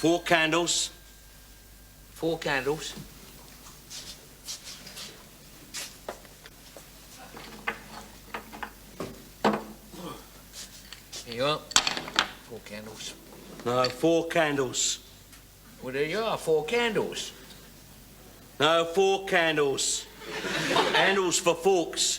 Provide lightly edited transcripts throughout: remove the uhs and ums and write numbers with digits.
4 candles. 4 candles. Here you are. 4 candles. No, 4 candles. Well, there you are, 4 candles. No, 4 candles. Handles for forks.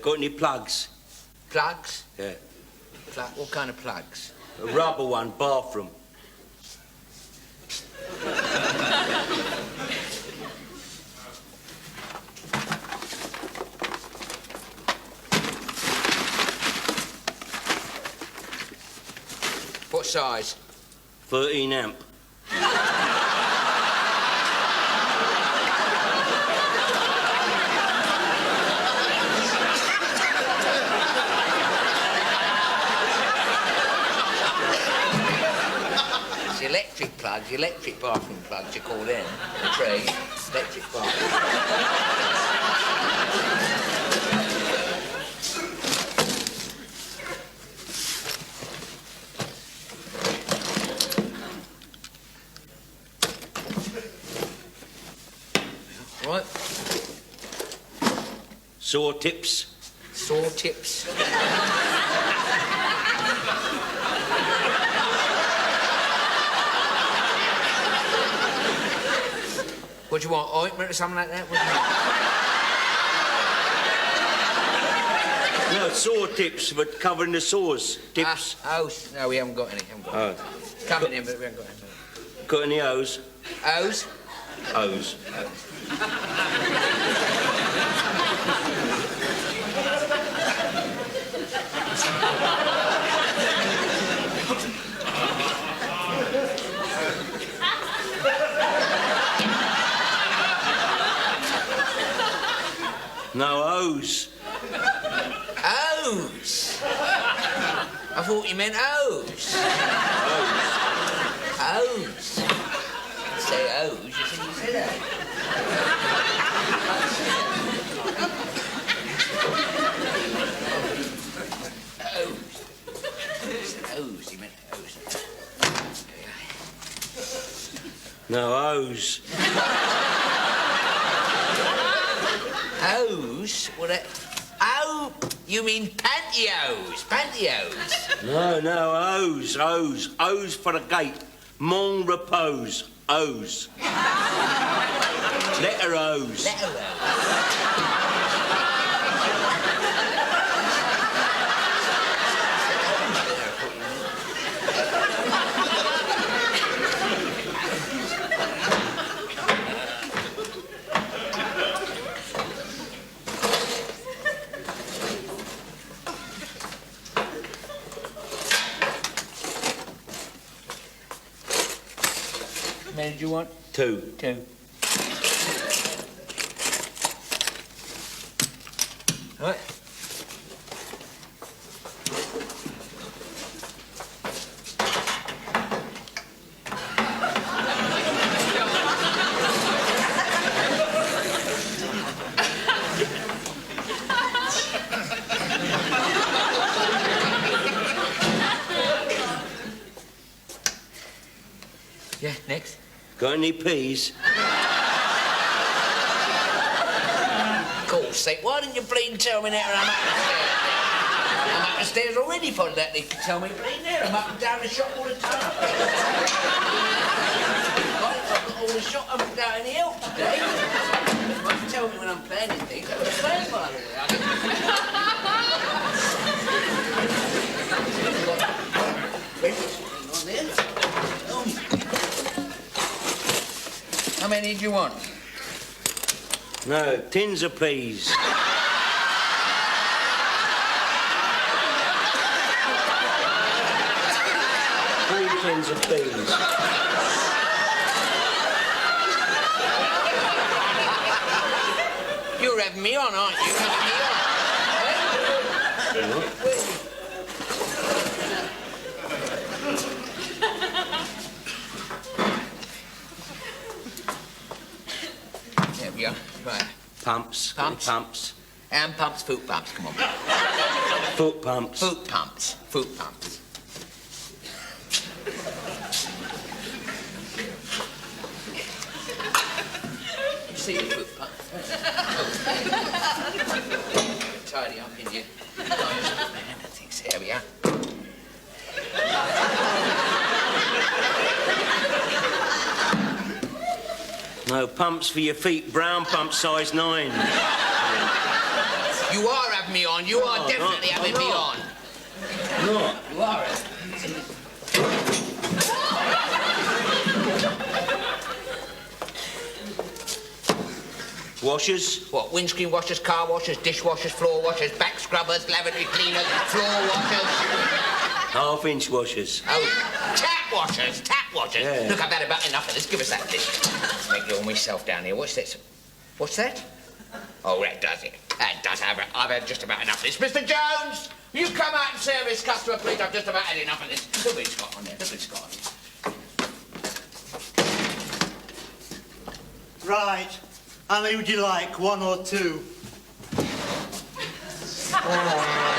Got any plugs? Plugs? Yeah. What kind of plugs? A rubber one, bathroom. What size? 13 amp. Electric plugs, electric bathroom plugs, you call them. A trade, electric bathroom. What? Saw tips. Saw tips. What do you want, ointment or something like that? What do you want? No, saw tips, but covering the saws. Tips. Hose? No, we haven't got any. Coming in, but we haven't got any. Got any hose? Hose? Hose. No hose. Hose? I thought you meant hose. Hose. You say hose, you said hose. Hose, you meant hose. No hose. Hose? What a... Oh, you mean pantyhose? Pantyhose? No, hose. Hose for the gate. Mon repose. Hose. Letter hose. Letter hose. How many did you want? 2. 2. Right. Yeah, next. Got any peas? God's sake, why didn't you bleeding tell me that when I'm up the stairs? I'm up the stairs already for that. They can tell me bleeding there. I'm up and down the shop all the time. I've got all the shop up and down in the help today. You must tell me when I'm planning things. I'm planning by the way. How many do you want? No, tins of peas. 3 tins of peas. You're having me on, aren't you? There we are. Right. Pumps. Pumps? Pumps. Hand pumps, foot pumps. Come on. Foot pumps. Foot pumps. Foot pumps. You see your foot pumps? Tidy up in here. There we are. No pumps for your feet. Brown pump, size 9. You are having me on. You are definitely having me on. Not. You are. Washers. What? Windscreen washers, car washers, dishwashers, floor washers, back scrubbers, lavatory cleaners, floor washers. Half-inch washers. Oh, tap washers, tap washers. Yeah. Look, I've had about enough of this. Give us that dish. Make it all myself down here. What's this? What's that? Oh, that does it. That does have it. I've had just about enough of this. Mr. Jones, will you come out and serve this customer, please? I've just about had enough of this. Look what it's got on there. Look what it's got on there. Right. How many would you like? 1 or 2? Oh.